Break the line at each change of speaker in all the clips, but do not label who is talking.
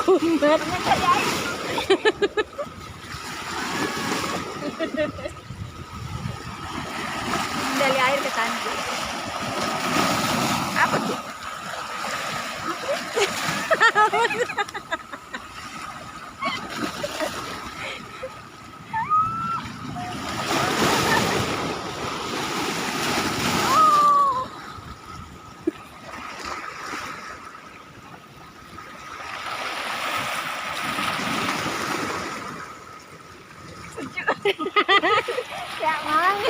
Kunat.
Dari air ke tangki. Apa tuh?
Ya mang.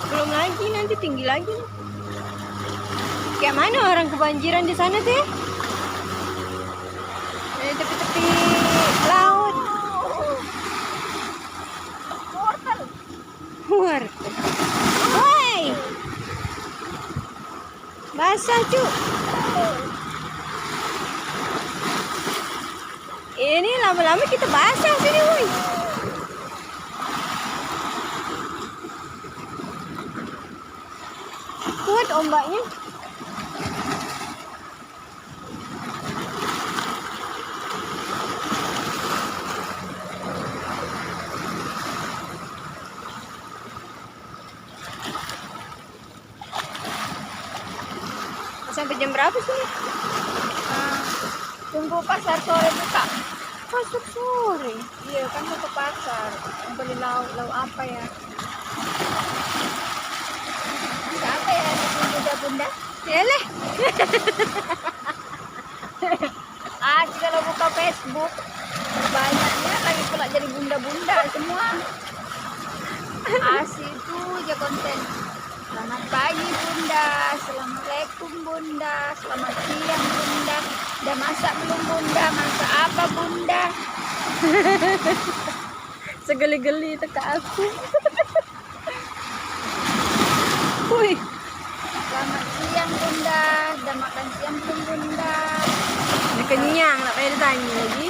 Belum lagi, nanti tinggi lagi. Kayak mana orang kebanjiran di sana teh? Di tepi-tepi laut. Wortel. Woi. Basah, Cuk. Ini lama-lama kita basah sini, woi. Kuat ombaknya. Sampai jam berapa sih?
Tunggu pasar sore buka.
Pasar sore.
Iya kan mau ke pasar. Mau beli lauk apa ya? Siapa ya bunda-bunda?
Yalah.
Kalau buka Facebook banyaknya lagi pula jadi bunda-bunda semua. Itu aja konten. Selamat pagi bunda, assalamualaikum bunda, selamat siang bunda. Udah masak belum bunda? Masak apa bunda?
Segeli-geli itu ke aku. Wih.
Selamat siang bunda, udah makan siang belum bunda?
Udah kenyang, nggak payah ditanya lagi.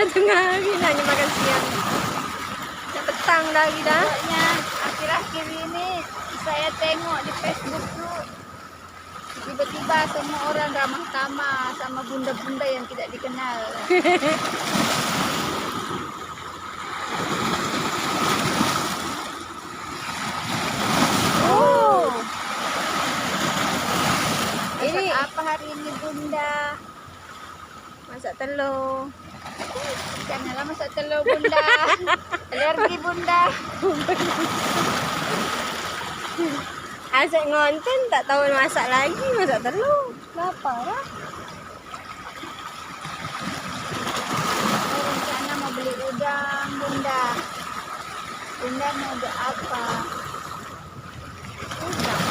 Tengah lagi nanya makan siang. Udah petang lagi dah.
Pokoknya akhir-akhir ini saya tengok di Facebook tuh tiba-tiba semua orang ramah tamah sama bunda-bunda yang tidak dikenal.
Oh.
Masak
Ini
apa hari ini bunda?
masak telur.
Janganlah masak telur bunda. Alergi bunda.
Asik ngonten tak tahu masak lagi, masak telur. Lapar lah.
Saya rencana mau beli udang bunda. Bunda mau buat apa? Udang.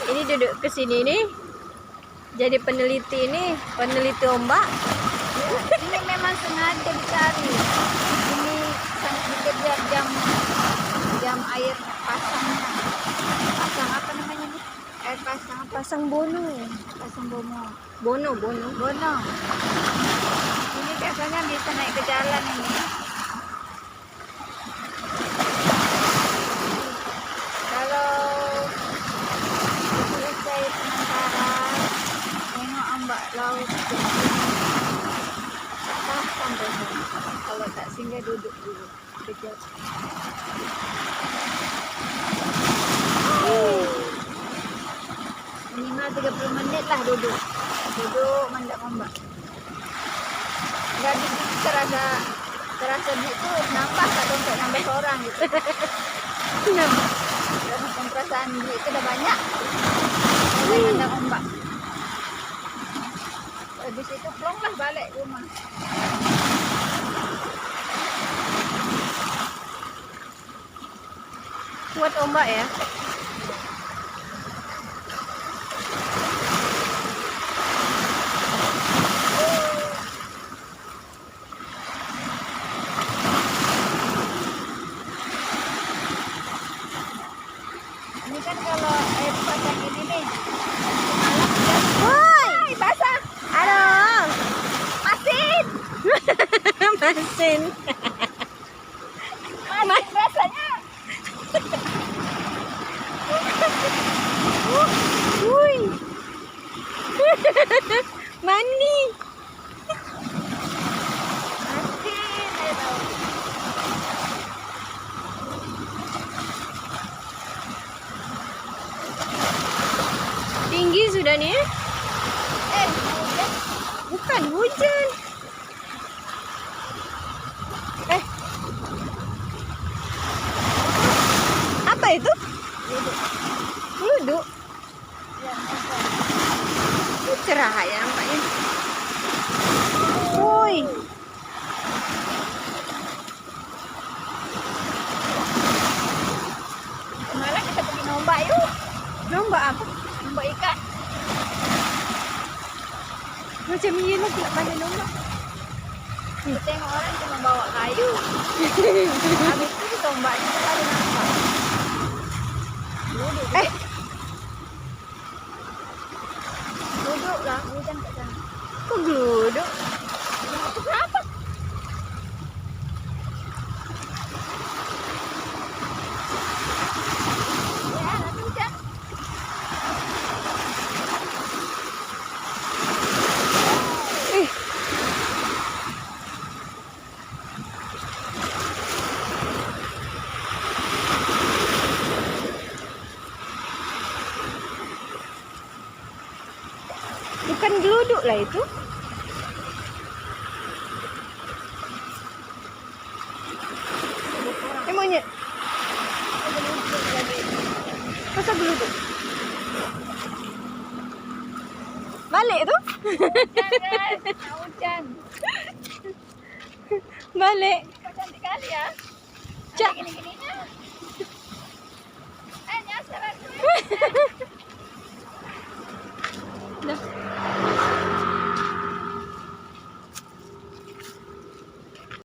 Ini duduk ke sini nih. Jadi peneliti ini, peneliti ombak.
Ini memang sengaja dicari. Ini sangat dikejar jam air pasangnya. Pasang apa namanya nih? Air pasang apa?
Pasang bono.
Pasang bono.
Bono.
Bono. Ini biasanya bisa naik ke jalan ini. Kalau selesai sementara tengok ombak laut. Sampai kalau tak singgah duduk dulu kejap. Minimal 30 menit lah duduk. Duduk mandak ombak. Enggak dikit terasa gitu nambah atau untuk nambah orang gitu.
Kenapa?
Dan perasaan duit itu udah banyak. Mulai mandak ombak. Habis itu plong lah balik rumah.
Kuat ombak ya.
Ini kan kalau air pasang ini nih.
Woi,
Basah.
aduh.
Masin.
Mesin.
Masin rasanya.
Woi. Mandi.
Masin. Ayo tahu.
Tinggi sudah nih.
Hujan.
Bukan hujan. Apa itu? Luduk.
Ya,
Cerah ya nampaknya. Woi.
malah kita pergi nombak yuk.
Lomba apa?
Nombak ikan.
Macam ini lah tidak pandai lomba.
Kita tengok orang cuma bawa kayu. Habis itu kita ombaknya kita ada nampak. Duduk. Duduk lah, hujan kat sana.
Kok geluduk?
Itu berapa? Ya, nanti hujan.
Ih. Bukan geluduk lah itu. Monyet. Masa geluduk? Balik tu?
Hujan guys, nak hujan.
Balik.
Kau cantik kali ya.
Cak.
Gini-gininya.